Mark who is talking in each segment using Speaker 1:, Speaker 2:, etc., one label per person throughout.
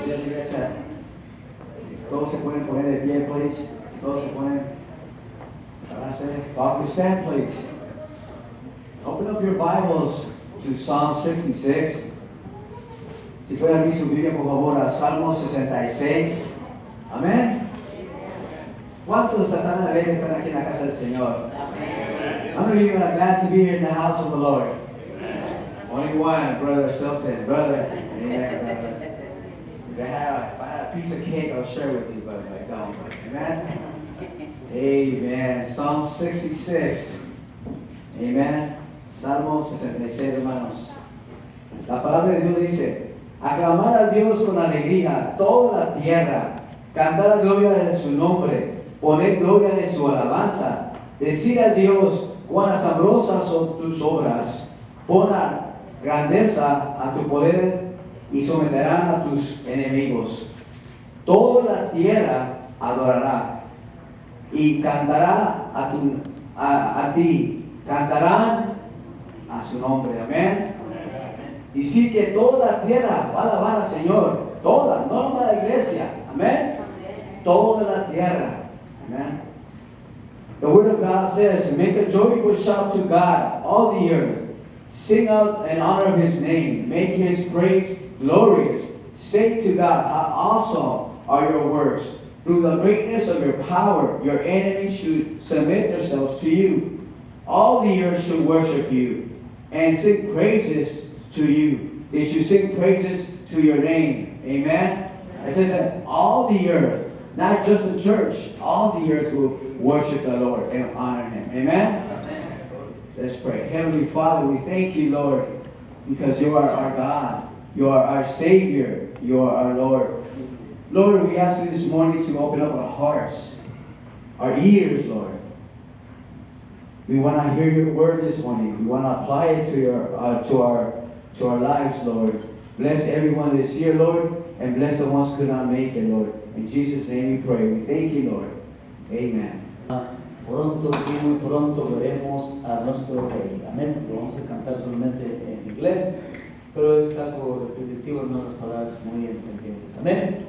Speaker 1: Ya la iglesia, todos se pueden poner de pie, please. Todos se ponen para hacer. Walk to stand, please. Open up your Bibles to Psalm 66. Si pueden abrir su Biblia, por favor, a Salmo 66. Amén. ¿Cuántos están alegres están aquí en la casa del Señor? Amén. How many of you are glad to be here in the house of the Lord? Only one, Brother Silton. Brother. Amen, brother. If I had a piece of cake, I'll share with you, but I don't. Amen? Amen. Psalm 66. Amen. Salmo 66, hermanos. La palabra de Dios dice: aclamar a Dios con alegría toda la tierra, cantar la gloria de su nombre, poner gloria de su alabanza, decir a Dios cuán asombrosas son tus obras, pon grandeza a tu poder y someterán a tus enemigos. Toda la tierra adorará y cantará a ti, cantarán a su nombre. Amén. Y sí que toda la tierra va a alabar al Señor, toda, no nomás la iglesia. Amén. Toda la tierra. Amen. The word of God says, make a joyful shout to God, all the earth. Sing out and honor His name. Make His praise glorious. Say to God, how awesome are your works. Through the greatness of your power, your enemies should submit themselves to you. All the earth should worship you and sing praises to you. They should sing praises to your name. Amen. It says that all the earth, not just the church, all the earth will worship the Lord and honor Him. Amen. Let's pray. Heavenly Father, we thank you, Lord, because you are our God. You are our Savior. You are our Lord. Lord, we ask you this morning to open up our hearts, our ears, Lord. We want to hear your word this morning. We want to apply it to our lives, Lord. Bless everyone that is here, Lord, and bless the ones who could not make it, Lord. In Jesus' name we pray. We thank you, Lord. Amen.
Speaker 2: Pronto, sí, muy pronto veremos a nuestro Rey. Amén. Lo vamos a cantar solamente en inglés, pero es algo repetitivo, no las palabras muy entendibles. Amén.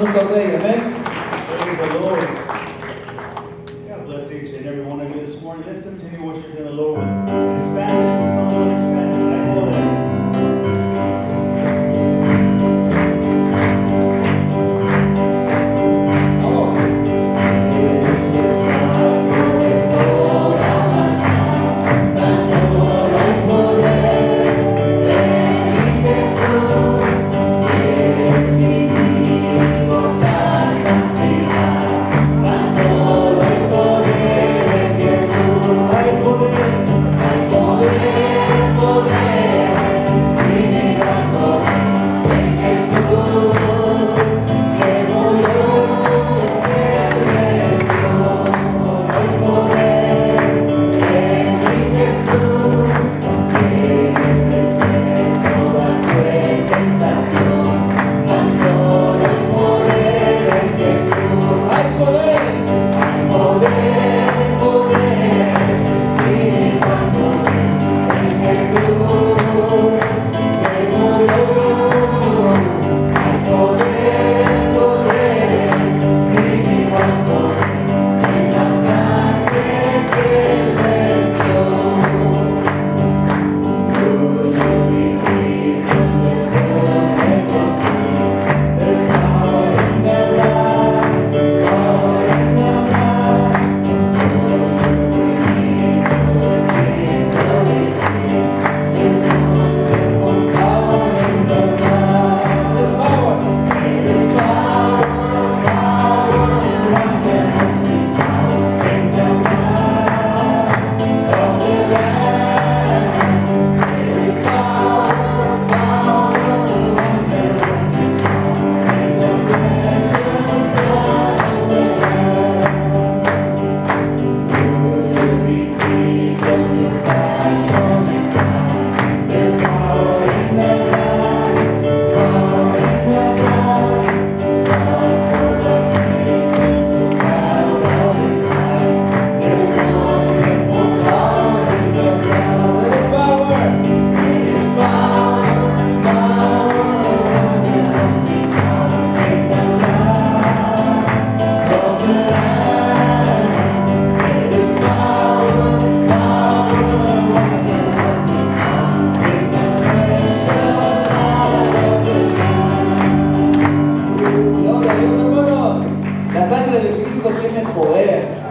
Speaker 3: Poder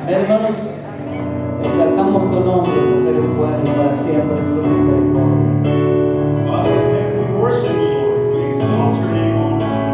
Speaker 2: Amén, hermanos. Exaltamos tu nombre porque eres bueno y para siempre es tu misericordia.
Speaker 3: Father in heaven, we worship you, Lord. We exalt your name on high.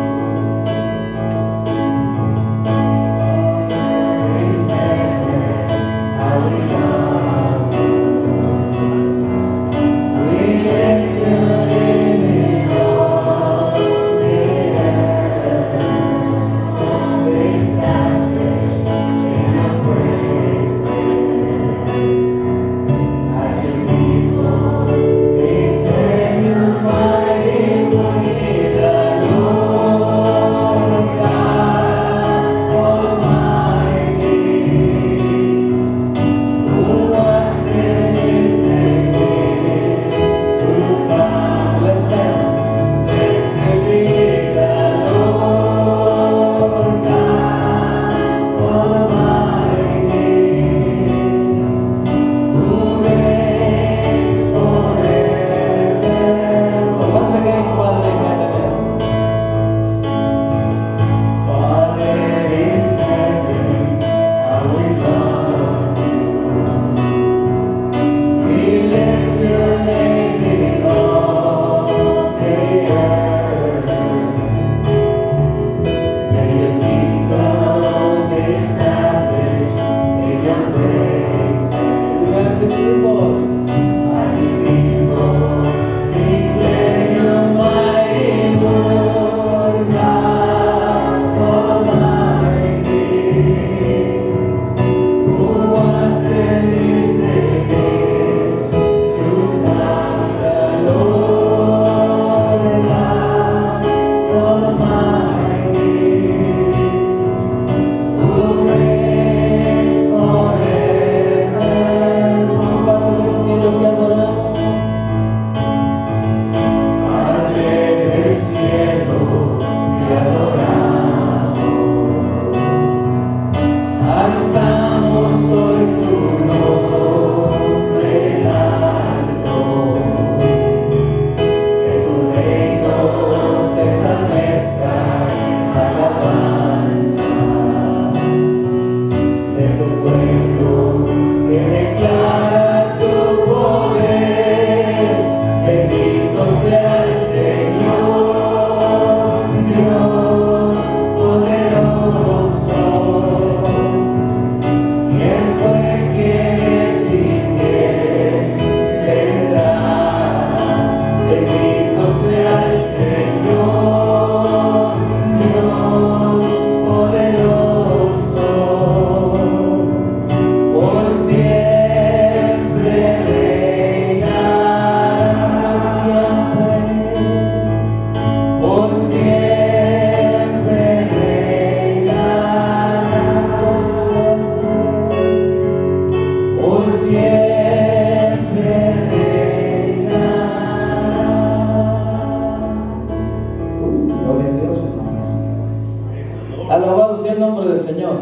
Speaker 2: Alabado sea el nombre del Señor.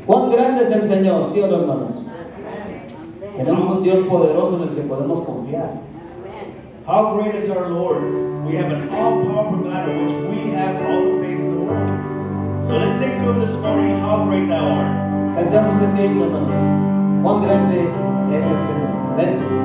Speaker 2: Cuán grande es el Señor, ¿sí o no, hermanos? Tenemos un Dios poderoso en el que podemos confiar.
Speaker 3: How great is our Lord? We have an all-powerful God in which we have all the faith in the world. So let's sing to him this morning, how great thou art.
Speaker 2: Cantamos este himno, hermanos. Cuán grande es el Señor. Amén.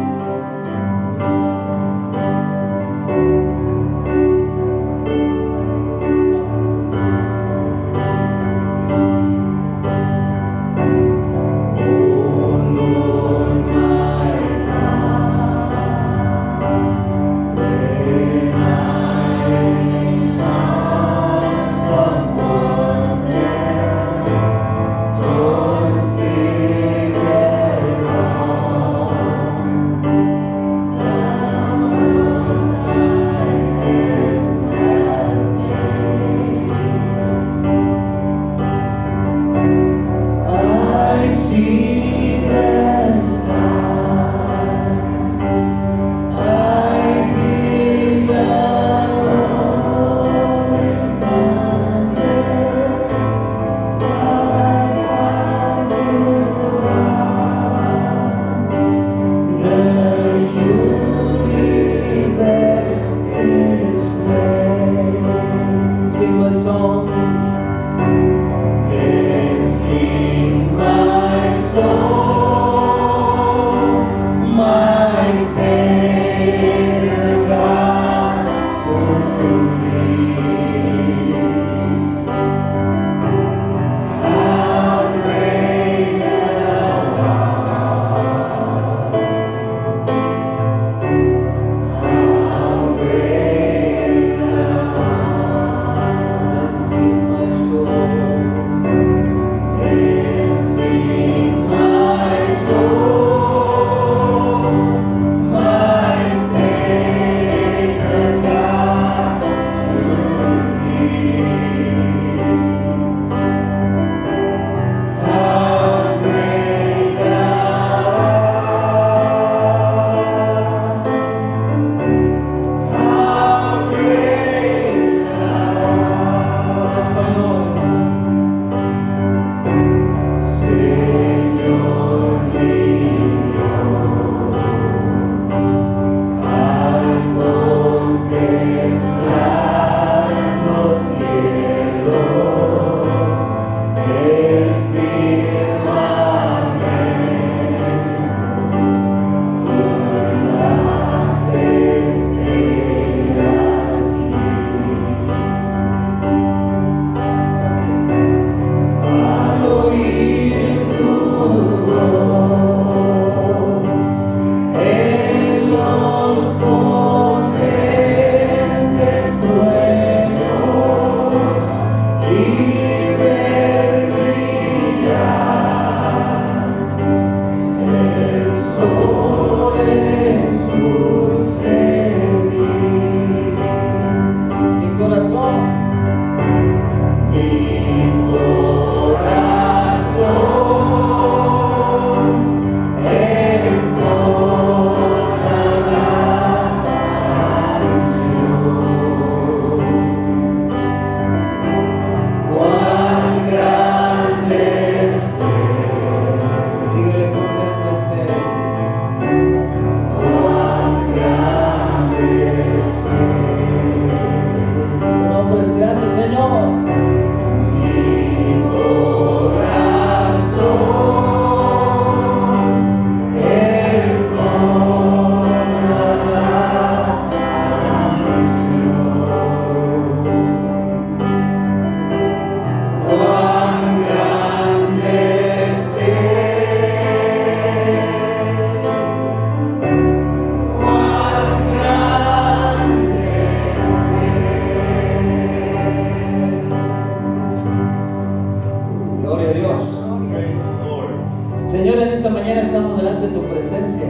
Speaker 2: Señor, en esta mañana estamos delante de tu presencia.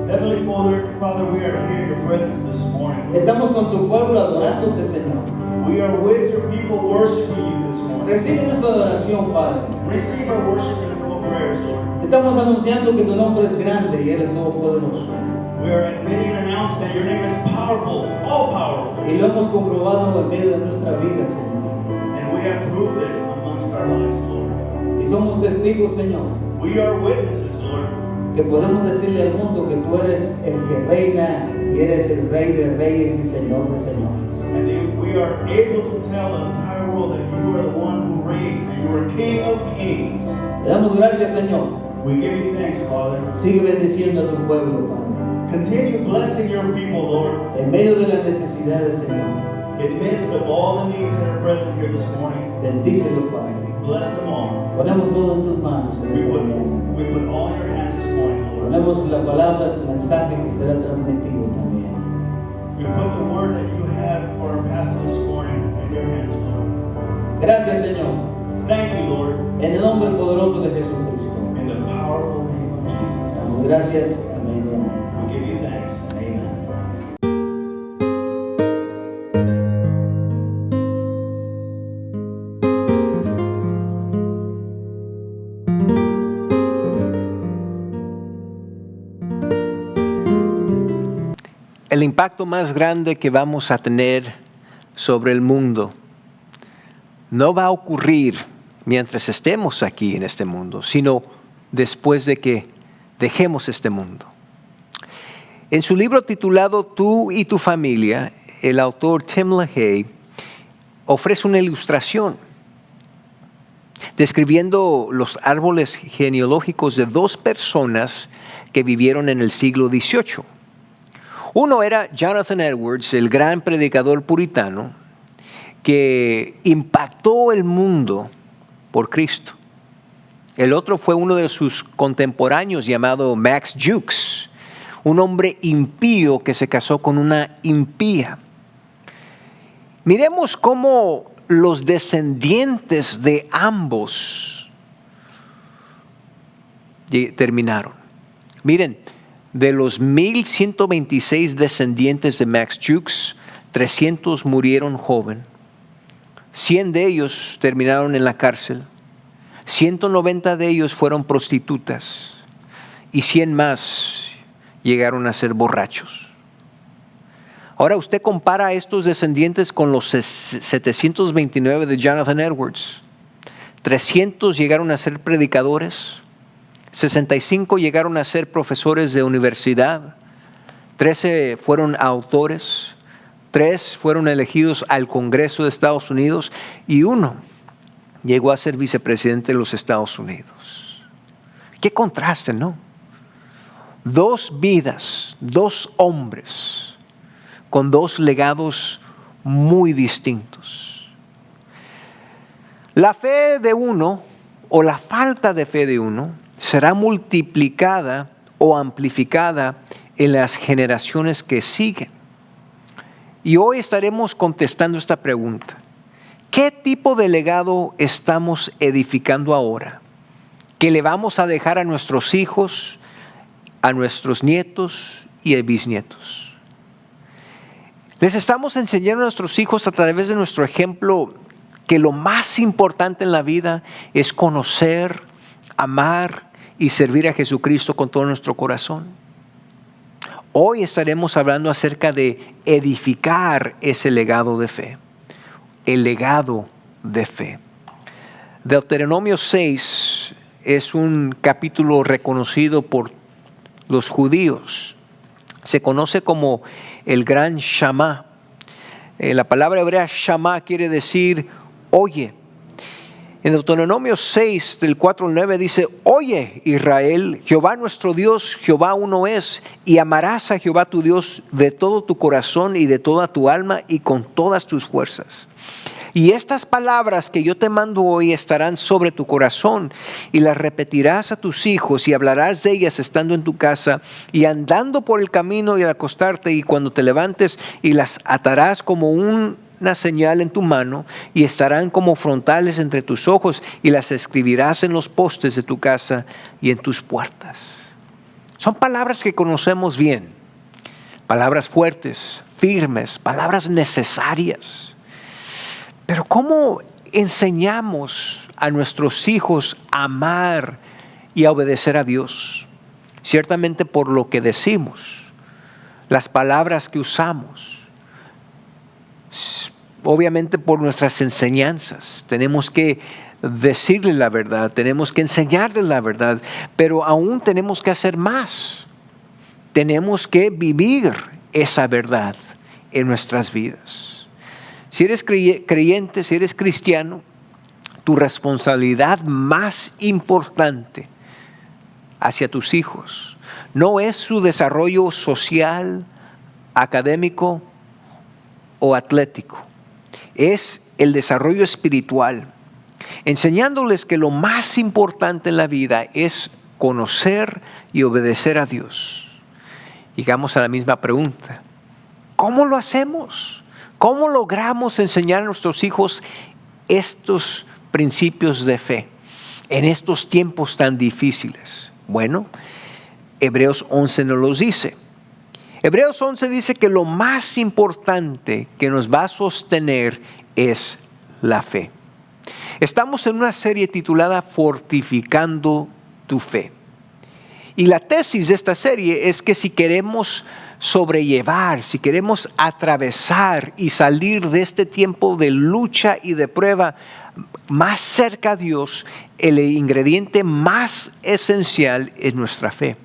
Speaker 3: Heavenly Father, we are here in your presence this morning.
Speaker 2: Estamos con tu pueblo adorándote, Señor.
Speaker 3: We are with your people worshiping you this morning.
Speaker 2: Recibe nuestra adoración, Padre.
Speaker 3: Receive our worship and full prayers, Lord.
Speaker 2: Estamos anunciando que tu nombre es grande y eres todopoderoso.
Speaker 3: We are admitting and announcing that your name is powerful, all powerful.
Speaker 2: Y lo hemos comprobado en medio de nuestra vida, Señor.
Speaker 3: And we have proved it amongst our lives, Lord.
Speaker 2: Y somos testigos, Señor,
Speaker 3: We are witnesses, Lord,
Speaker 2: que podemos decirle al mundo que tú eres el que reina y eres el Rey de Reyes y Señor de Señores.
Speaker 3: and that we are able to tell the entire world that you are the one who reigns and you are King of Kings.
Speaker 2: Le damos gracias, Señor.
Speaker 3: We give you thanks, Father.
Speaker 2: Sigue bendiciendo a tu pueblo, Padre.
Speaker 3: Continue blessing your people, Lord,
Speaker 2: En medio de las necesidades, Señor.
Speaker 3: in midst of all the needs that are present here this morning.
Speaker 2: Bendícelos, Padre.
Speaker 3: Bless them all.
Speaker 2: Ponemos todo en tus manos en
Speaker 3: We
Speaker 2: esta
Speaker 3: put,
Speaker 2: mañana.
Speaker 3: we put all in your hands this morning, Lord.
Speaker 2: Ponemos la palabra, tu mensaje que será transmitido también.
Speaker 3: We put the word that you have for our pastor this morning in your hands, Lord.
Speaker 2: Gracias, Señor.
Speaker 3: Thank you, Lord,
Speaker 2: En el nombre poderoso de Jesucristo.
Speaker 3: in the powerful name of Jesus.
Speaker 2: Damos gracias. Amén y amén.
Speaker 3: We give you thanks and amen.
Speaker 4: El impacto más grande que vamos a tener sobre el mundo no va a ocurrir mientras estemos aquí en este mundo, sino después de que dejemos este mundo. En su libro titulado Tú y tu familia, el autor Tim LaHaye ofrece una ilustración describiendo los árboles genealógicos de dos personas que vivieron en el siglo XVIII. Uno era Jonathan Edwards, el gran predicador puritano, que impactó el mundo por Cristo. El otro fue uno de sus contemporáneos llamado Max Jukes, un hombre impío que se casó con una impía. Miremos cómo los descendientes de ambos terminaron. Miren, de los 1126 descendientes de Max Jukes, 300 murieron joven. 100 de ellos terminaron en la cárcel. 190 de ellos fueron prostitutas. Y 100 más llegaron a ser borrachos. Ahora usted compara a estos descendientes con los 729 de Jonathan Edwards. 300 llegaron a ser predicadores. 65 llegaron a ser profesores de universidad, 13 fueron autores, 3 fueron elegidos al Congreso de Estados Unidos y 1 llegó a ser vicepresidente de los Estados Unidos. Qué contraste, ¿no? 2 vidas, 2 hombres con 2 legados muy distintos. La fe de uno o la falta de fe de uno será multiplicada o amplificada en las generaciones que siguen. Y hoy estaremos contestando esta pregunta. ¿Qué tipo de legado estamos edificando ahora? ¿Que le vamos a dejar a nuestros hijos, a nuestros nietos y a bisnietos? Les estamos enseñando a nuestros hijos a través de nuestro ejemplo que lo más importante en la vida es conocer, amar y servir a Jesucristo con todo nuestro corazón. Hoy estaremos hablando acerca de edificar ese legado de fe. El legado de fe. Deuteronomio 6 es un capítulo reconocido por los judíos. Se conoce como el gran Shama. La palabra hebrea Shama quiere decir oye. En Deuteronomio 6, del 4 al 9 dice, oye Israel, Jehová nuestro Dios, Jehová uno es, y amarás a Jehová tu Dios de todo tu corazón y de toda tu alma y con todas tus fuerzas. Y estas palabras que yo te mando hoy estarán sobre tu corazón y las repetirás a tus hijos y hablarás de ellas estando en tu casa y andando por el camino y al acostarte y cuando te levantes y las atarás como un una señal en tu mano y estarán como frontales entre tus ojos y las escribirás en los postes de tu casa y en tus puertas. Son palabras que conocemos bien, palabras fuertes, firmes, palabras necesarias. Pero ¿cómo enseñamos a nuestros hijos a amar y a obedecer a Dios? Ciertamente por lo que decimos, las palabras que usamos, obviamente por nuestras enseñanzas. Tenemos que decirles la verdad, tenemos que enseñarles la verdad, pero aún tenemos que hacer más. Tenemos que vivir esa verdad en nuestras vidas. Si eres creyente, si eres cristiano, tu responsabilidad más importante hacia tus hijos no es su desarrollo social, académico o atlético. Es el desarrollo espiritual, enseñándoles que lo más importante en la vida es conocer y obedecer a Dios. Llegamos a la misma pregunta: ¿cómo lo hacemos? ¿Cómo logramos enseñar a nuestros hijos estos principios de fe en estos tiempos tan difíciles? Bueno, Hebreos 11 nos los dice. Hebreos 11 dice que lo más importante que nos va a sostener es la fe. Estamos en una serie titulada Fortificando tu fe. Y la tesis de esta serie es que si queremos sobrellevar, si queremos atravesar y salir de este tiempo de lucha y de prueba más cerca a Dios, el ingrediente más esencial es nuestra fe.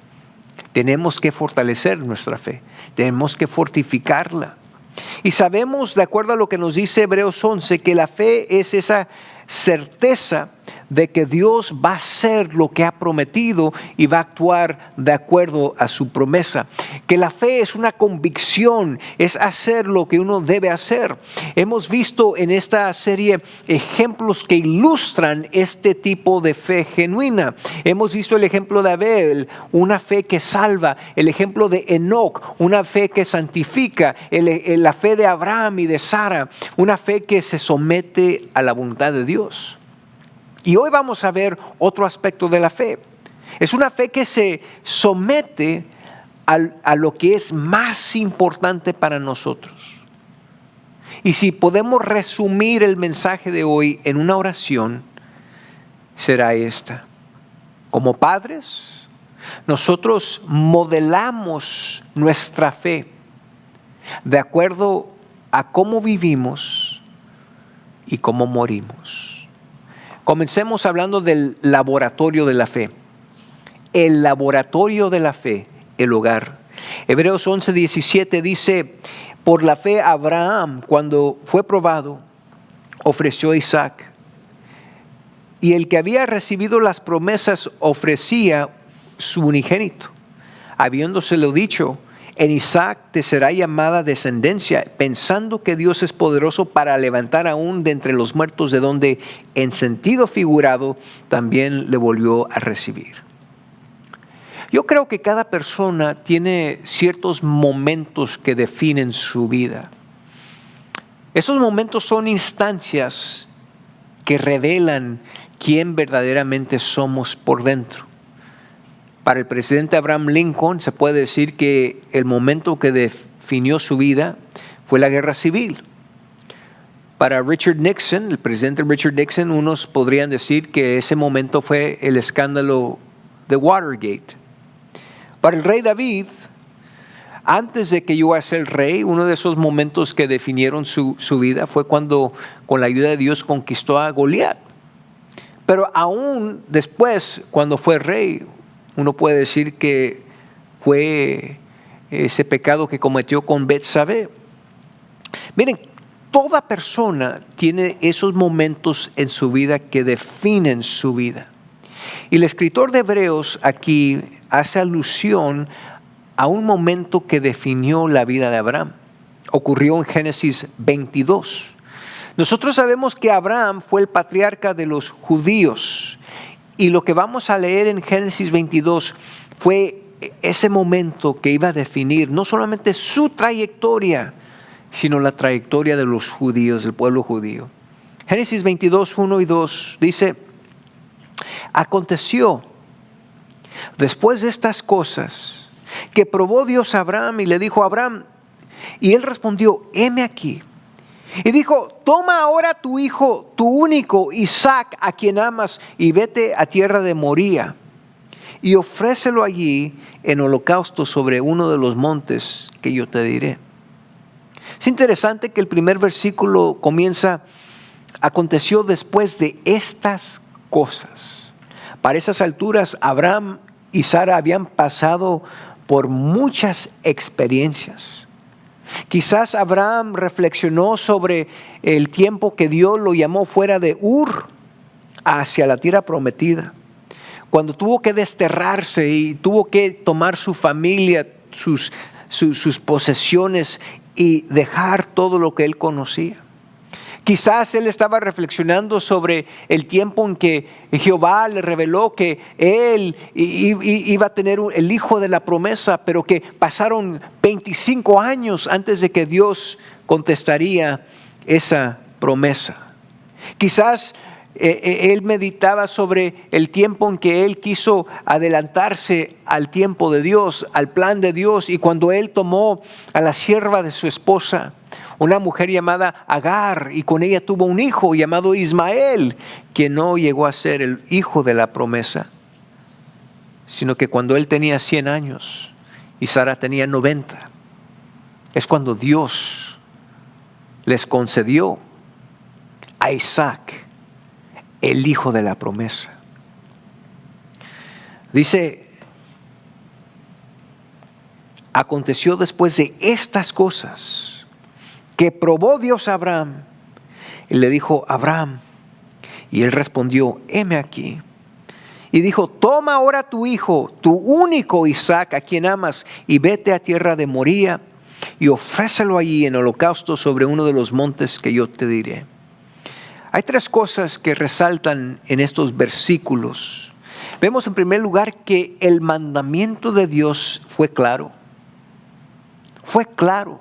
Speaker 4: Tenemos que fortalecer nuestra fe, tenemos que fortificarla. Y sabemos, de acuerdo a lo que nos dice Hebreos 11, que la fe es esa certeza de que Dios va a hacer lo que ha prometido y va a actuar de acuerdo a su promesa. Que la fe es una convicción, es hacer lo que uno debe hacer. Hemos visto en esta serie ejemplos que ilustran este tipo de fe genuina. Hemos visto el ejemplo de Abel, una fe que salva; el ejemplo de Enoc, una fe que santifica; la fe de Abraham y de Sara, una fe que se somete a la voluntad de Dios. Y hoy vamos a ver otro aspecto de la fe. Es una fe que se somete a lo que es más importante para nosotros. Y si podemos resumir el mensaje de hoy en una oración, será esta: como padres, nosotros modelamos nuestra fe de acuerdo a cómo vivimos y cómo morimos. Comencemos hablando del laboratorio de la fe. El laboratorio de la fe, el hogar. Hebreos 11:17 dice: por la fe Abraham, cuando fue probado, ofreció a Isaac. Y el que había recibido las promesas ofrecía su unigénito, habiéndoselo dicho: en Isaac te será llamada descendencia, pensando que Dios es poderoso para levantar aún de entre los muertos, de donde en sentido figurado también le volvió a recibir. Yo creo que cada persona tiene ciertos momentos que definen su vida. Esos momentos son instancias que revelan quién verdaderamente somos por dentro. Para el presidente Abraham Lincoln se puede decir que el momento que definió su vida fue la guerra civil. Para Richard Nixon, el presidente Richard Nixon, unos podrían decir que ese momento fue el escándalo de Watergate. Para el rey David, antes de que llegara a ser rey, uno de esos momentos que definieron su vida fue cuando, con la ayuda de Dios, conquistó a Goliat. Pero aún después, cuando fue rey, uno puede decir que fue ese pecado que cometió con Betsabé. Miren, toda persona tiene esos momentos en su vida que definen su vida. Y el escritor de Hebreos aquí hace alusión a un momento que definió la vida de Abraham. Ocurrió en Génesis 22. Nosotros sabemos que Abraham fue el patriarca de los judíos. Y lo que vamos a leer en Génesis 22 fue ese momento que iba a definir no solamente su trayectoria sino la trayectoria de los judíos, del pueblo judío. Génesis 22, 1 y 2 dice: aconteció después de estas cosas que probó Dios a Abraham y le dijo a Abraham, y él respondió: heme aquí. Y dijo: toma ahora tu hijo, tu único, Isaac, a quien amas, y vete a tierra de Moría, y ofrécelo allí en holocausto sobre uno de los montes que yo te diré. Es interesante que el primer versículo comienza: aconteció después de estas cosas. Para esas alturas, Abraham y Sara habían pasado por muchas experiencias. Quizás Abraham reflexionó sobre el tiempo que Dios lo llamó fuera de Ur hacia la tierra prometida, cuando tuvo que desterrarse y tuvo que tomar su familia, sus posesiones y dejar todo lo que él conocía. Quizás él estaba reflexionando sobre el tiempo en que Jehová le reveló que él iba a tener el hijo de la promesa, pero que pasaron 25 años antes de que Dios contestaría esa promesa. Quizás él meditaba sobre el tiempo en que él quiso adelantarse al tiempo de Dios, al plan de Dios, y cuando él tomó a la sierva de su esposa, una mujer llamada Agar, y con ella tuvo un hijo llamado Ismael, que no llegó a ser el hijo de la promesa, sino que cuando él tenía 100 años y Sara tenía 90, es cuando Dios les concedió a Isaac, el hijo de la promesa. Dice: aconteció después de estas cosas que probó Dios a Abraham y le dijo: Abraham. Y él respondió: heme aquí. Y dijo: toma ahora tu hijo, tu único Isaac, a quien amas, y vete a tierra de Moría y ofrécelo allí en holocausto sobre uno de los montes que yo te diré. Hay tres cosas que resaltan en estos versículos. Vemos en primer lugar que el mandamiento de Dios fue claro. Fue claro.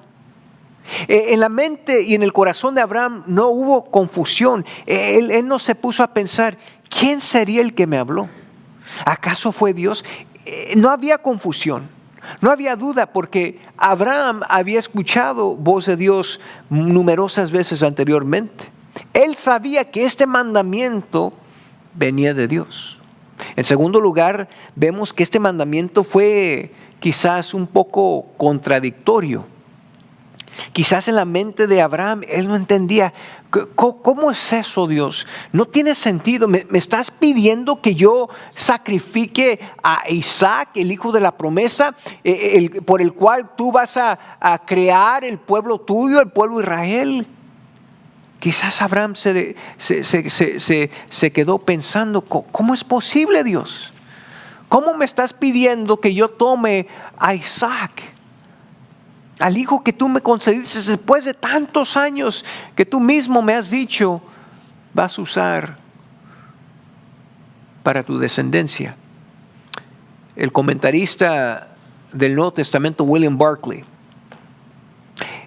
Speaker 4: En la mente y en el corazón de Abraham no hubo confusión. Él no se puso a pensar: ¿quién sería el que me habló? ¿Acaso fue Dios? No había confusión, no había duda, porque Abraham había escuchado voz de Dios numerosas veces anteriormente. Él sabía que este mandamiento venía de Dios. En segundo lugar, vemos que este mandamiento fue quizás un poco contradictorio. Quizás en la mente de Abraham, él no entendía: ¿cómo es eso, Dios? No tiene sentido. ¿Me estás pidiendo que yo sacrifique a Isaac, el hijo de la promesa, por el cual tú vas a crear el pueblo tuyo, el pueblo Israel? Quizás Abraham se quedó pensando: ¿cómo es posible, Dios? ¿Cómo me estás pidiendo que yo tome a Isaac, al hijo que tú me concediste después de tantos años que tú mismo me has dicho vas a usar para tu descendencia? El comentarista del Nuevo Testamento, William Barclay,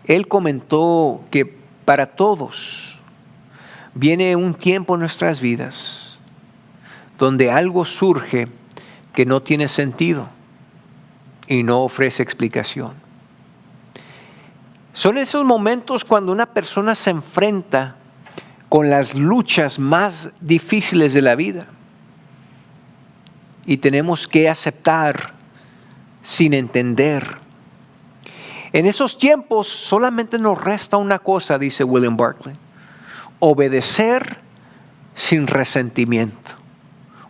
Speaker 4: él comentó que para todos viene un tiempo en nuestras vidas donde algo surge que no tiene sentido y no ofrece explicación. Son esos momentos cuando una persona se enfrenta con las luchas más difíciles de la vida y tenemos que aceptar sin entender. En esos tiempos solamente nos resta una cosa, dice William Barclay: obedecer sin resentimiento.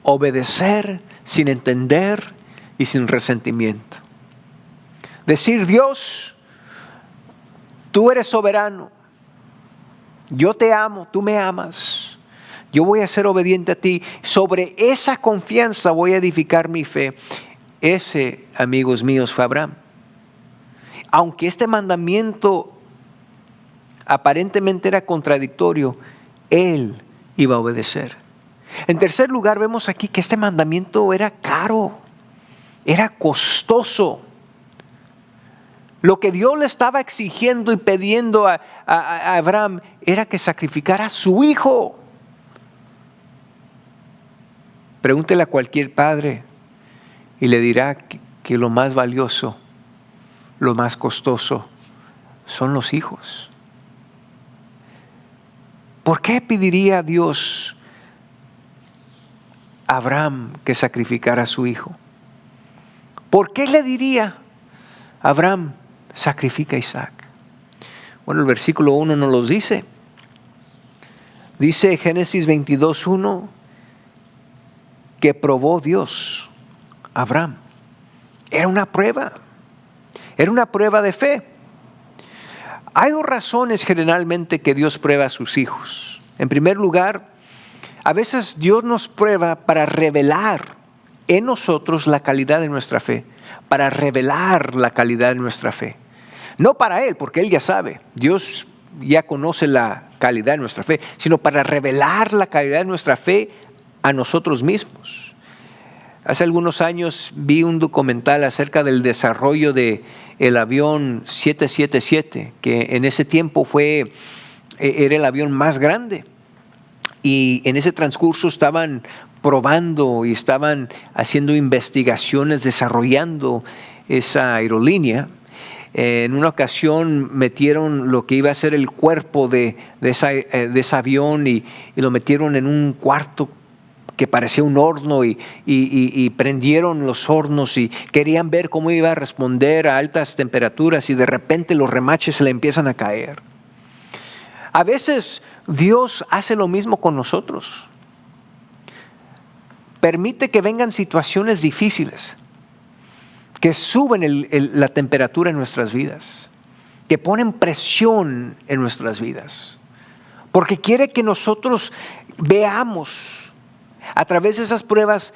Speaker 4: Obedecer sin entender y sin resentimiento. Decir: Dios, tú eres soberano, yo te amo, tú me amas, yo voy a ser obediente a ti. Sobre esa confianza voy a edificar mi fe. Ese, amigos míos, fue Abraham. Aunque este mandamiento aparentemente era contradictorio, él iba a obedecer. En tercer lugar, vemos aquí que este mandamiento era caro, era costoso. Lo que Dios le estaba exigiendo y pidiendo a Abraham era que sacrificara a su hijo. Pregúntele a cualquier padre y le dirá que lo más valioso, lo más costoso son los hijos. ¿Por qué pediría a Dios a Abraham que sacrificara a su hijo? ¿Por qué le diría a Abraham, sacrifica a Isaac? Bueno, el versículo 1 nos lo dice. Dice Génesis 22:1 que probó Dios a Abraham. Era una prueba de fe. Hay dos razones generalmente que Dios prueba a sus hijos. En primer lugar, a veces Dios nos prueba para revelar en nosotros la calidad de nuestra fe, para revelar la calidad de nuestra fe. No para Él, porque Él ya sabe, Dios ya conoce la calidad de nuestra fe, sino para revelar la calidad de nuestra fe a nosotros mismos. Hace algunos años vi un documental acerca del desarrollo del avión 777, que en ese tiempo era el avión más grande. Y en ese transcurso estaban probando y estaban haciendo investigaciones, desarrollando esa aerolínea. En una ocasión metieron lo que iba a ser el cuerpo de ese avión y lo metieron en un cuarto que parecía un horno y prendieron los hornos y querían ver cómo iba a responder a altas temperaturas y de repente los remaches se le empiezan a caer. A veces Dios hace lo mismo con nosotros. Permite que vengan situaciones difíciles, que suben la temperatura en nuestras vidas, que ponen presión en nuestras vidas, porque quiere que nosotros veamos a través de esas pruebas,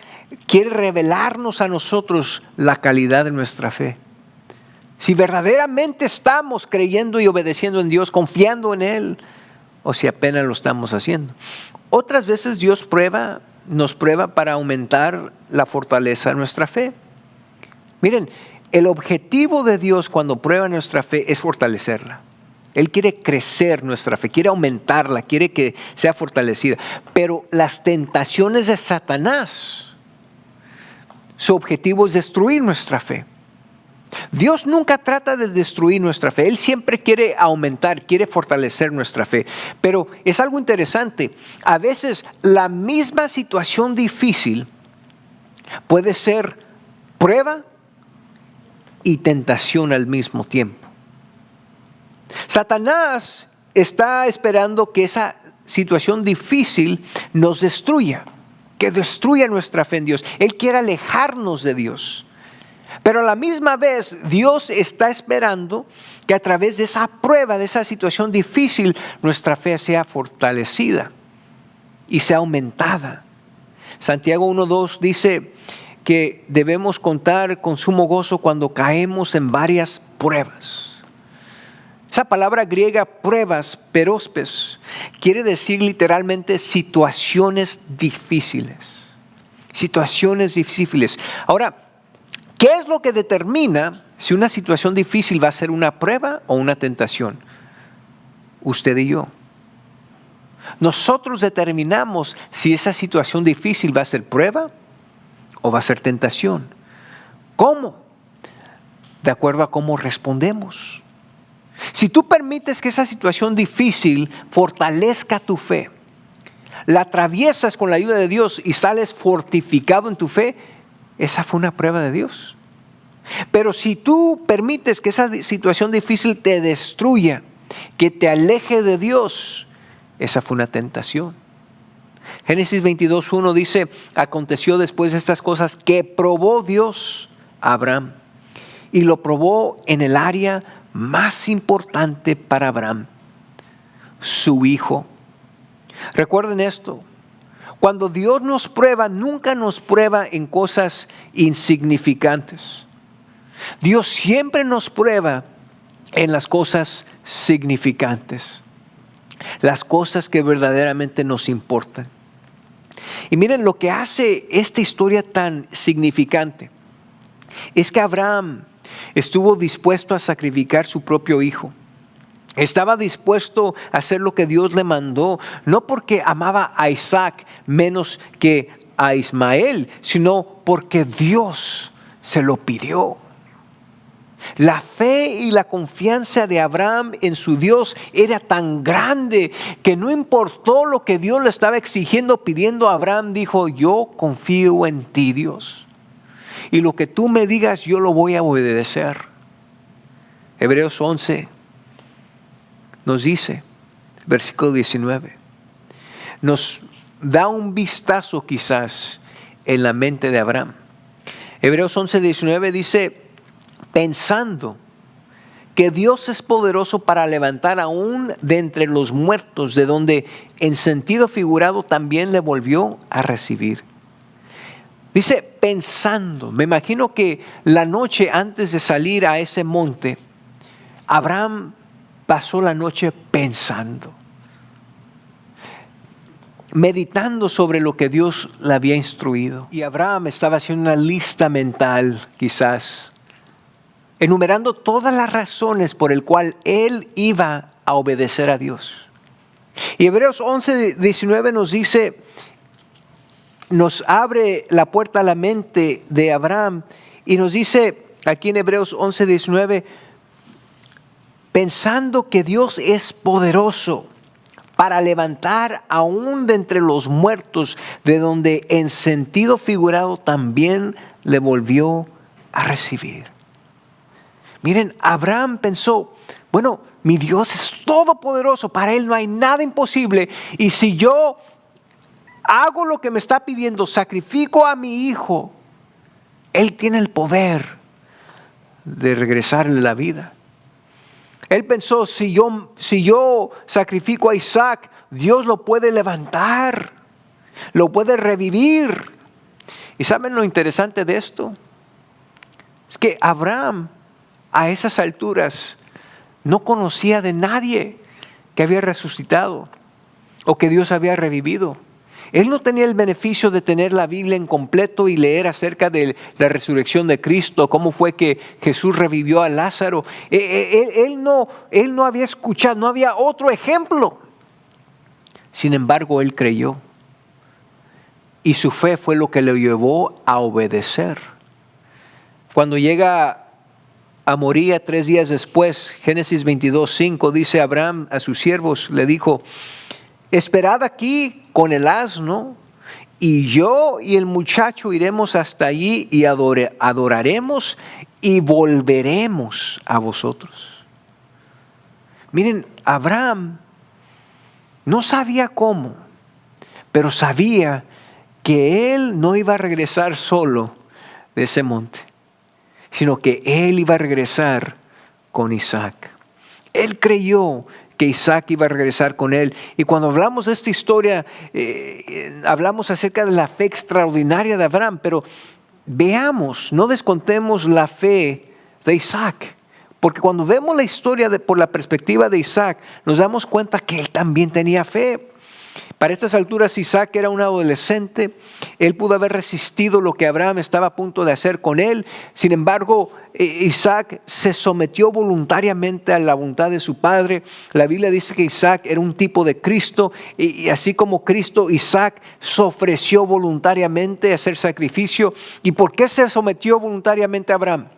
Speaker 4: quiere revelarnos a nosotros la calidad de nuestra fe. Si verdaderamente estamos creyendo y obedeciendo en Dios, confiando en Él, o si apenas lo estamos haciendo. Otras veces Dios nos prueba para aumentar la fortaleza de nuestra fe. Miren, el objetivo de Dios cuando prueba nuestra fe es fortalecerla. Él quiere crecer nuestra fe, quiere aumentarla, quiere que sea fortalecida. Pero las tentaciones de Satanás, su objetivo es destruir nuestra fe. Dios nunca trata de destruir nuestra fe. Él siempre quiere aumentar, quiere fortalecer nuestra fe. Pero es algo interesante. A veces la misma situación difícil puede ser prueba y tentación al mismo tiempo. Satanás está esperando que esa situación difícil nos destruya, que destruya nuestra fe en Dios. Él quiere alejarnos de Dios. Pero a la misma vez Dios está esperando que a través de esa prueba, de esa situación difícil, nuestra fe sea fortalecida y sea aumentada. Santiago 1:2 dice que debemos contar con sumo gozo cuando caemos en varias pruebas. Esa palabra griega pruebas, perospes, quiere decir literalmente situaciones difíciles. Situaciones difíciles. Ahora, ¿qué es lo que determina si una situación difícil va a ser una prueba o una tentación? Usted y yo. Nosotros determinamos si esa situación difícil va a ser prueba o va a ser tentación. ¿Cómo? De acuerdo a cómo respondemos. Si tú permites que esa situación difícil fortalezca tu fe, la atraviesas con la ayuda de Dios y sales fortificado en tu fe, esa fue una prueba de Dios. Pero si tú permites que esa situación difícil te destruya, que te aleje de Dios, esa fue una tentación. Génesis 22:1 dice, aconteció después de estas cosas que probó Dios a Abraham y lo probó en el área más importante para Abraham, su hijo. Recuerden esto, cuando Dios nos prueba, nunca nos prueba en cosas insignificantes. Dios siempre nos prueba en las cosas significantes, las cosas que verdaderamente nos importan. Y miren lo que hace esta historia tan significante, es que Abraham Estuvo dispuesto a sacrificar su propio hijo. Estaba dispuesto a hacer lo que Dios le mandó, no porque amaba a Isaac menos que a Ismael, sino porque Dios se lo pidió. La fe y la confianza de Abraham en su Dios era tan grande que no importó lo que Dios le estaba exigiendo, pidiendo. Abraham dijo: yo confío en ti, Dios, y lo que tú me digas yo lo voy a obedecer. Hebreos 11 nos dice, versículo 19, nos da un vistazo quizás en la mente de Abraham. Hebreos 11, 19 dice: pensando que Dios es poderoso para levantar aún de entre los muertos, de donde en sentido figurado también le volvió a recibir. Dice pensando. Me imagino que la noche antes de salir a ese monte, Abraham pasó la noche pensando, meditando sobre lo que Dios le había instruido. Y Abraham estaba haciendo una lista mental, quizás, enumerando todas las razones por el cual él iba a obedecer a Dios. Y Hebreos 11, 19 nos dice, nos abre la puerta a la mente de Abraham y nos dice aquí en Hebreos 11, 19, pensando que Dios es poderoso para levantar aún de entre los muertos, de donde en sentido figurado también le volvió a recibir. Miren, Abraham pensó, bueno, mi Dios es todopoderoso, para Él no hay nada imposible, y si yo hago lo que me está pidiendo, sacrifico a mi hijo, Él tiene el poder de regresarle la vida. Él pensó, si yo sacrifico a Isaac, Dios lo puede levantar, lo puede revivir. ¿Y saben lo interesante de esto? Es que Abraham a esas alturas no conocía de nadie que había resucitado o que Dios había revivido. Él no tenía el beneficio de tener la Biblia en completo y leer acerca de la resurrección de Cristo, cómo fue que Jesús revivió a Lázaro. Él no había escuchado, no había otro ejemplo. Sin embargo, él creyó. Y su fe fue lo que le llevó a obedecer. Cuando llega a Moría 3 días después, Génesis 22:5, dice Abraham a sus siervos, le dijo: esperad aquí con el asno, y yo y el muchacho iremos hasta allí y adoraremos y volveremos a vosotros. Miren, Abraham no sabía cómo, pero sabía que él no iba a regresar solo de ese monte, sino que él iba a regresar con Isaac. Él creyó que Isaac iba a regresar con él. Y cuando hablamos de esta historia, hablamos acerca de la fe extraordinaria de Abraham, pero veamos, no descontemos la fe de Isaac, porque cuando vemos la historia por la perspectiva de Isaac, nos damos cuenta que él también tenía fe. Para estas alturas Isaac era un adolescente. Él pudo haber resistido lo que Abraham estaba a punto de hacer con él. Sin embargo, Isaac se sometió voluntariamente a la voluntad de su padre. La Biblia dice que Isaac era un tipo de Cristo, y así como Cristo, Isaac se ofreció voluntariamente a hacer sacrificio. ¿Y por qué se sometió voluntariamente a Abraham?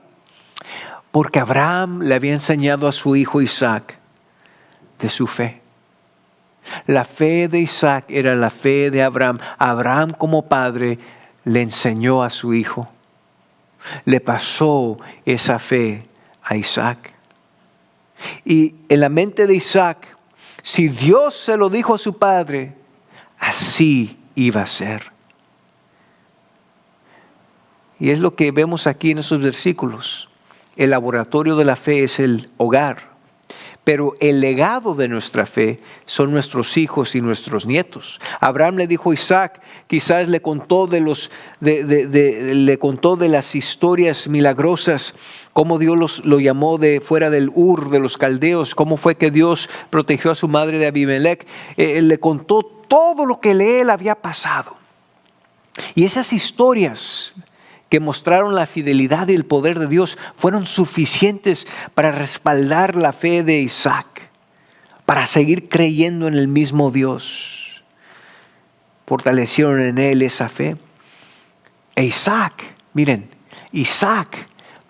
Speaker 4: Porque Abraham le había enseñado a su hijo Isaac de su fe. La fe de Isaac era la fe de Abraham. Abraham como padre le enseñó a su hijo. Le pasó esa fe a Isaac. Y en la mente de Isaac, si Dios se lo dijo a su padre, así iba a ser. Y es lo que vemos aquí en esos versículos. El laboratorio de la fe es el hogar. Pero el legado de nuestra fe son nuestros hijos y nuestros nietos. Abraham le dijo a Isaac, quizás le contó de las historias milagrosas, cómo Dios lo llamó de fuera del Ur de los caldeos, cómo fue que Dios protegió a su madre de Abimelech. Le contó todo lo que él había pasado. Y esas historias que mostraron la fidelidad y el poder de Dios fueron suficientes para respaldar la fe de Isaac, para seguir creyendo en el mismo Dios. Fortalecieron en él esa fe. E Isaac, miren, Isaac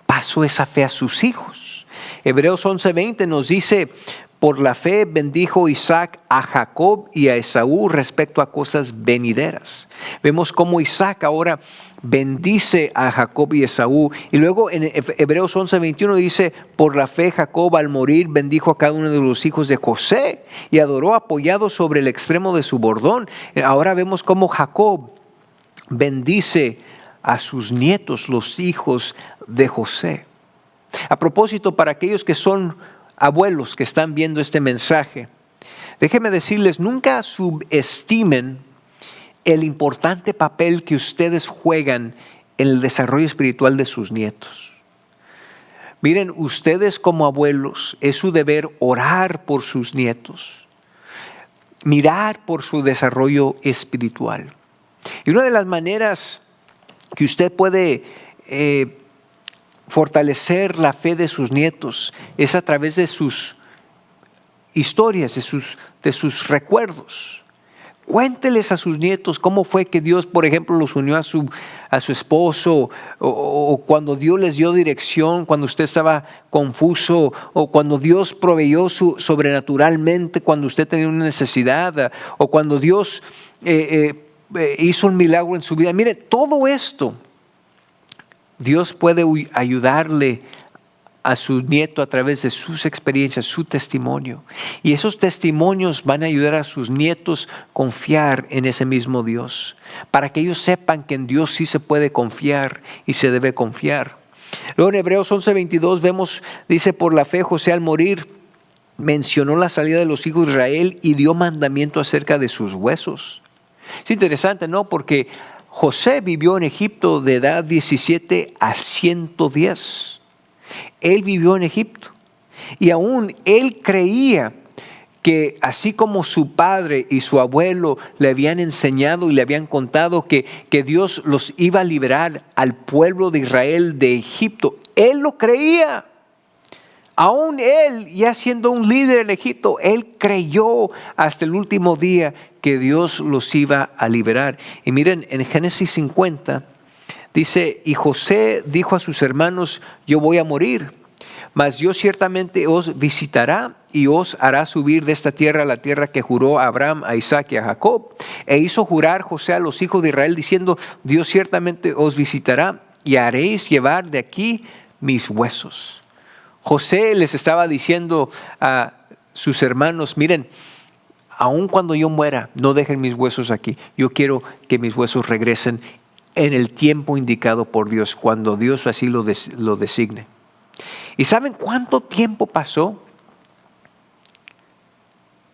Speaker 4: pasó esa fe a sus hijos. Hebreos 11:20 nos dice, por la fe bendijo Isaac a Jacob y a Esaú respecto a cosas venideras. Vemos cómo Isaac ahora bendice a Jacob y Esaú. Y luego en Hebreos 11:21 dice, por la fe Jacob al morir bendijo a cada uno de los hijos de José y adoró apoyado sobre el extremo de su bordón. Ahora vemos cómo Jacob bendice a sus nietos, los hijos de José. A propósito, para aquellos que son abuelos que están viendo este mensaje, déjenme decirles, nunca subestimen el importante papel que ustedes juegan en el desarrollo espiritual de sus nietos. Miren, ustedes como abuelos, es su deber orar por sus nietos, mirar por su desarrollo espiritual. Y una de las maneras que usted puede fortalecer la fe de sus nietos es a través de sus historias, de sus recuerdos. Cuénteles a sus nietos cómo fue que Dios, por ejemplo, los unió a su esposo, o cuando Dios les dio dirección, cuando usted estaba confuso, o cuando Dios proveyó sobrenaturalmente cuando usted tenía una necesidad, o cuando Dios hizo un milagro en su vida. Mire, todo esto Dios puede ayudarle a su nieto a través de sus experiencias, su testimonio. Y esos testimonios van a ayudar a sus nietos a confiar en ese mismo Dios, para que ellos sepan que en Dios sí se puede confiar y se debe confiar. Luego en Hebreos 11:22 vemos, dice, por la fe José al morir mencionó la salida de los hijos de Israel y dio mandamiento acerca de sus huesos. Es interesante, ¿no? Porque José vivió en Egipto de edad 17 a 110. Él vivió en Egipto. Y aún él creía que así como su padre y su abuelo le habían enseñado y le habían contado que Dios los iba a liberar al pueblo de Israel de Egipto, él lo creía. Aún él, ya siendo un líder en Egipto, él creyó hasta el último día que Dios los iba a liberar. Y miren, en Génesis 50 dice, y José dijo a sus hermanos, yo voy a morir, mas Dios ciertamente os visitará y os hará subir de esta tierra a la tierra que juró a Abraham, a Isaac y a Jacob. E hizo jurar José a los hijos de Israel diciendo, Dios ciertamente os visitará y haréis llevar de aquí mis huesos. José les estaba diciendo a sus hermanos, miren, aun cuando yo muera, no dejen mis huesos aquí. Yo quiero que mis huesos regresen en el tiempo indicado por Dios, cuando Dios así lo designe. ¿Y saben cuánto tiempo pasó?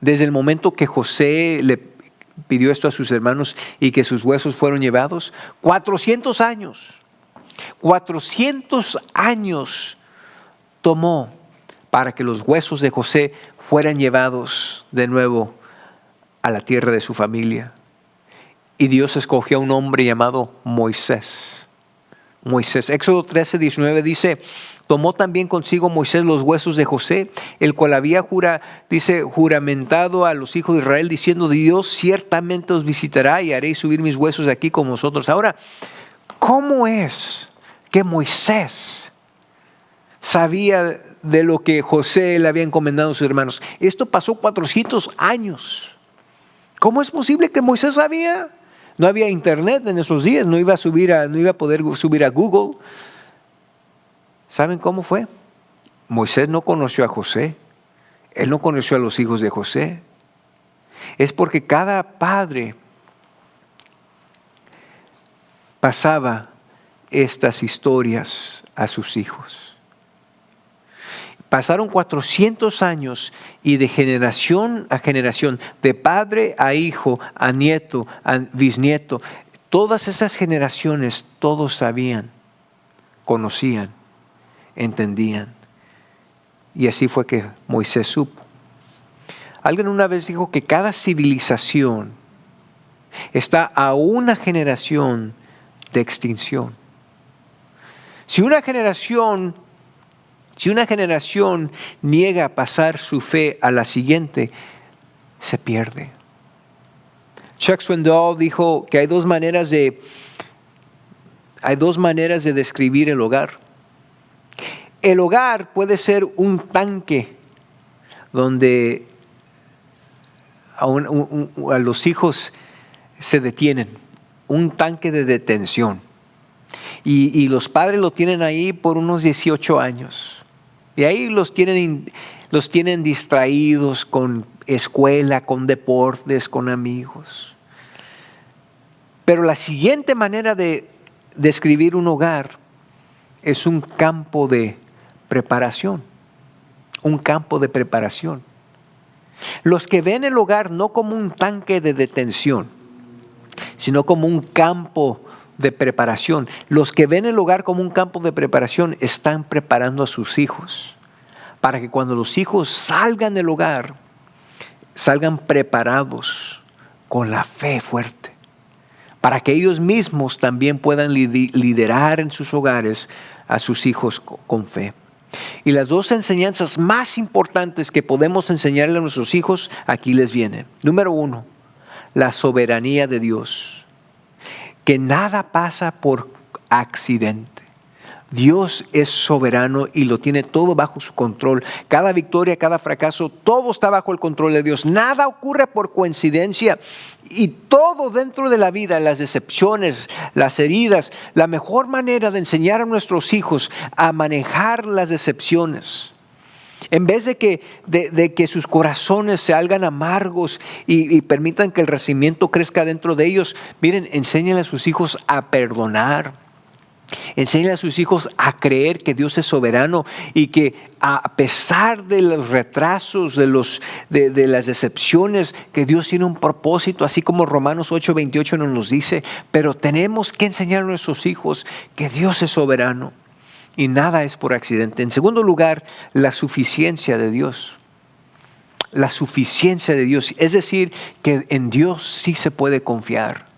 Speaker 4: Desde el momento que José le pidió esto a sus hermanos y que sus huesos fueron llevados. 400 años. 400 años tomó para que los huesos de José fueran llevados de nuevo a la tierra de su familia. Y Dios escogió a un hombre llamado Moisés. Moisés. Éxodo 13:19 dice, tomó también consigo Moisés los huesos de José, el cual había juramentado a los hijos de Israel, diciendo, Dios ciertamente os visitará y haréis subir mis huesos aquí con vosotros. Ahora, ¿cómo es que Moisés sabía de lo que José le había encomendado a sus hermanos? Esto pasó 400 años. ¿Cómo es posible que Moisés sabía? No había internet en esos días, no iba a poder subir a Google. ¿Saben cómo fue? Moisés no conoció a José, él no conoció a los hijos de José. Es porque cada padre pasaba estas historias a sus hijos. Pasaron 400 años y de generación a generación, de padre a hijo, a nieto, a bisnieto, todas esas generaciones, todos sabían, conocían, entendían. Y así fue que Moisés supo. Alguien una vez dijo que cada civilización está a una generación de extinción. Si una generación niega pasar su fe a la siguiente, se pierde. Chuck Swindoll dijo que hay dos maneras de describir el hogar. El hogar puede ser un tanque donde a los hijos se detienen, un tanque de detención. Y los padres lo tienen ahí por unos 18 años. Y ahí los tienen distraídos con escuela, con deportes, con amigos. Pero la siguiente manera de describir un hogar es un campo de preparación. Un campo de preparación. Los que ven el hogar no como un tanque de detención, sino como un campo de preparación. Los que ven el hogar como un campo de preparación están preparando a sus hijos para que cuando los hijos salgan del hogar, salgan preparados con la fe fuerte, para que ellos mismos también puedan liderar en sus hogares a sus hijos con fe. Y las dos enseñanzas más importantes que podemos enseñarle a nuestros hijos, aquí les viene. Número 1, la soberanía de Dios. Que nada pasa por accidente. Dios es soberano y lo tiene todo bajo su control. Cada victoria, cada fracaso, todo está bajo el control de Dios. Nada ocurre por coincidencia. Y todo dentro de la vida, las decepciones, las heridas, la mejor manera de enseñar a nuestros hijos a manejar las decepciones, en vez de que sus corazones se hagan amargos y permitan que el resentimiento crezca dentro de ellos, miren, enséñenle a sus hijos a perdonar. Enséñenle a sus hijos a creer que Dios es soberano y que a pesar de los retrasos, de las decepciones, que Dios tiene un propósito, así como Romanos 8:28 nos dice. Pero tenemos que enseñar a nuestros hijos que Dios es soberano y nada es por accidente. En segundo lugar, la suficiencia de Dios. La suficiencia de Dios, es decir, que en Dios sí se puede confiar.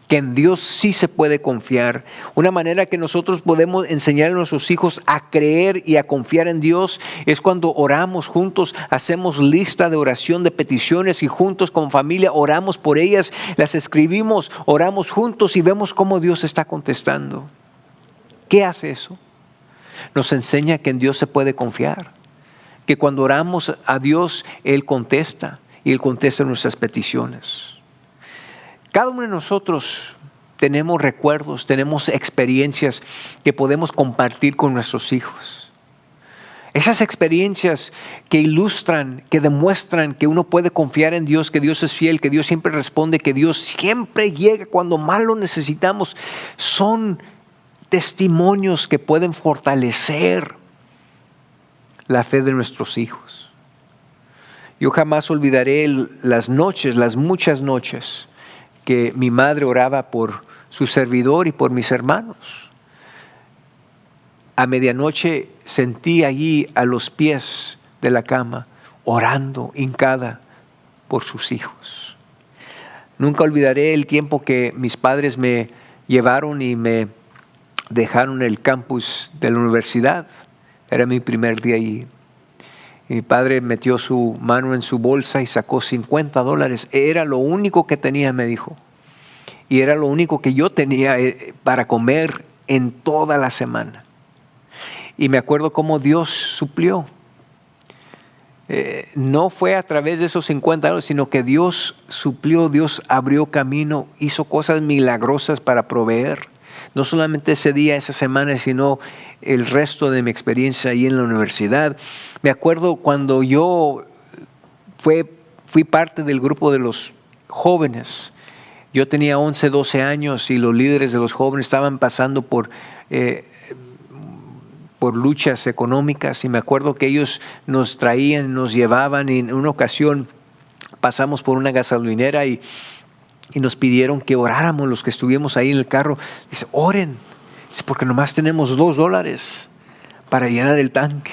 Speaker 4: Que en Dios sí se puede confiar. Una manera que nosotros podemos enseñar a nuestros hijos a creer y a confiar en Dios es cuando oramos juntos, hacemos lista de oración de peticiones y juntos como familia oramos por ellas, las escribimos, oramos juntos y vemos cómo Dios está contestando. ¿Qué hace eso? Nos enseña que en Dios se puede confiar. Que cuando oramos a Dios, Él contesta y Él contesta nuestras peticiones. Cada uno de nosotros tenemos recuerdos, tenemos experiencias que podemos compartir con nuestros hijos. Esas experiencias que ilustran, que demuestran que uno puede confiar en Dios, que Dios es fiel, que Dios siempre responde, que Dios siempre llega cuando más lo necesitamos, son testimonios que pueden fortalecer la fe de nuestros hijos. Yo jamás olvidaré las muchas noches que mi madre oraba por su servidor y por mis hermanos. A medianoche sentí allí a los pies de la cama, orando, hincada, por sus hijos. Nunca olvidaré el tiempo que mis padres me llevaron y me dejaron en el campus de la universidad. Era mi primer día allí. Mi padre metió su mano en su bolsa y sacó $50. Era lo único que tenía, me dijo. Y era lo único que yo tenía para comer en toda la semana. Y me acuerdo cómo Dios suplió. No fue a través de esos $50, sino que Dios suplió, Dios abrió camino, hizo cosas milagrosas para proveer. No solamente ese día, esa semana, sino el resto de mi experiencia ahí en la universidad. Me acuerdo cuando yo fui parte del grupo de los jóvenes. Yo tenía 11, 12 años y los líderes de los jóvenes estaban pasando por luchas económicas, y me acuerdo que ellos nos traían, nos llevaban, y en una ocasión pasamos por una gasolinera y nos pidieron que oráramos los que estuvimos ahí en el carro. Dice, oren, dice, porque nomás tenemos $2 para llenar el tanque.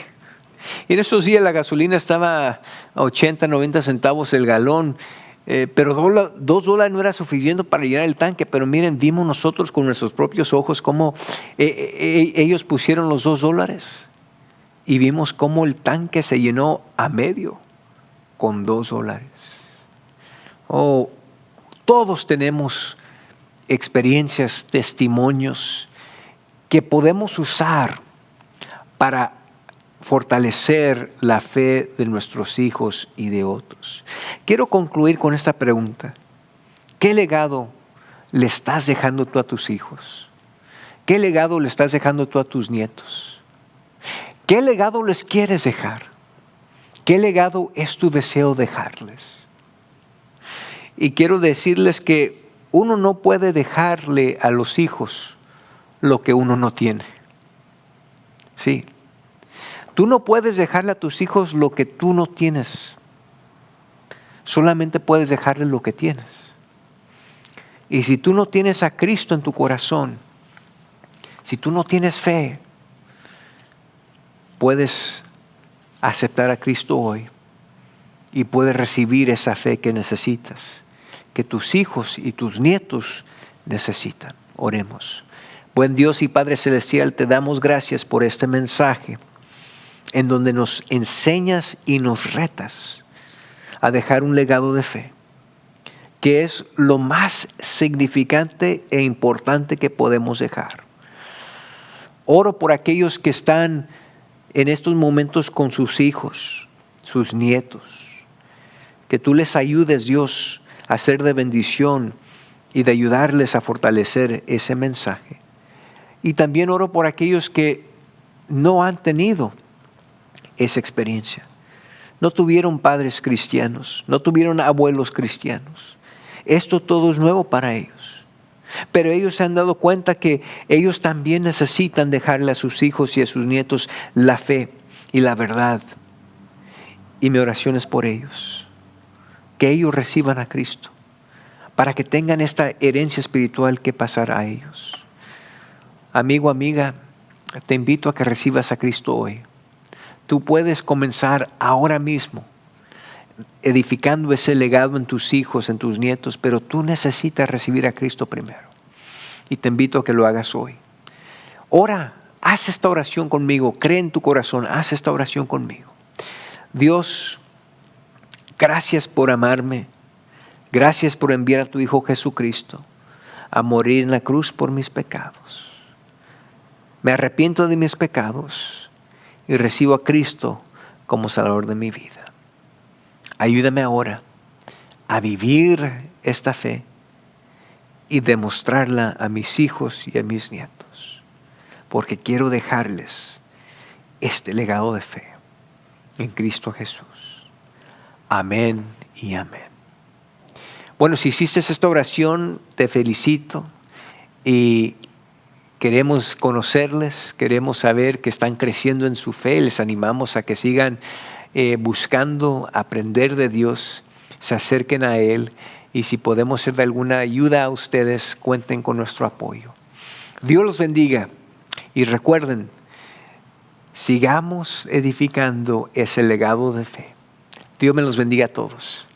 Speaker 4: Y en esos días la gasolina estaba a 80, 90 centavos el galón. pero $2 no era suficiente para llenar el tanque. Pero miren, vimos nosotros con nuestros propios ojos cómo ellos pusieron los $2 y vimos cómo el tanque se llenó a medio con $2. Oh, todos tenemos experiencias, testimonios que podemos usar para fortalecer la fe de nuestros hijos y de otros. Quiero concluir con esta pregunta. ¿Qué legado le estás dejando tú a tus hijos? ¿Qué legado le estás dejando tú a tus nietos? ¿Qué legado les quieres dejar? ¿Qué legado es tu deseo dejarles? Y quiero decirles que uno no puede dejarle a los hijos lo que uno no tiene. Sí. Tú no puedes dejarle a tus hijos lo que tú no tienes. Solamente puedes dejarle lo que tienes. Y si tú no tienes a Cristo en tu corazón, si tú no tienes fe, puedes aceptar a Cristo hoy y puedes recibir esa fe que necesitas, que tus hijos y tus nietos necesitan. Oremos. Buen Dios y Padre Celestial, te damos gracias por este mensaje en donde nos enseñas y nos retas a dejar un legado de fe, que es lo más significante e importante que podemos dejar. Oro por aquellos que están en estos momentos con sus hijos, sus nietos, que tú les ayudes, Dios, a ser de bendición y de ayudarles a fortalecer ese mensaje. Y también oro por aquellos que no han tenido esa experiencia. No tuvieron padres cristianos, no tuvieron abuelos cristianos. Esto todo es nuevo para ellos. Pero ellos se han dado cuenta que ellos también necesitan dejarle a sus hijos y a sus nietos la fe y la verdad. Y mi oración es por ellos. Que ellos reciban a Cristo, para que tengan esta herencia espiritual que pasará a ellos. Amigo, amiga, te invito a que recibas a Cristo hoy. Tú puedes comenzar ahora mismo edificando ese legado en tus hijos, en tus nietos, pero tú necesitas recibir a Cristo primero. Y te invito a que lo hagas hoy. Ora, haz esta oración conmigo, cree en tu corazón, haz esta oración conmigo. Dios, gracias por amarme, gracias por enviar a tu Hijo Jesucristo a morir en la cruz por mis pecados. Me arrepiento de mis pecados y recibo a Cristo como Salvador de mi vida. Ayúdame ahora a vivir esta fe y demostrarla a mis hijos y a mis nietos, porque quiero dejarles este legado de fe en Cristo Jesús. Amén y amén. Bueno, si hiciste esta oración, te felicito y queremos conocerles, queremos saber que están creciendo en su fe. Les animamos a que sigan buscando aprender de Dios, se acerquen a Él, y si podemos ser de alguna ayuda a ustedes, cuenten con nuestro apoyo. Dios los bendiga y recuerden, sigamos edificando ese legado de fe. Dios me los bendiga a todos.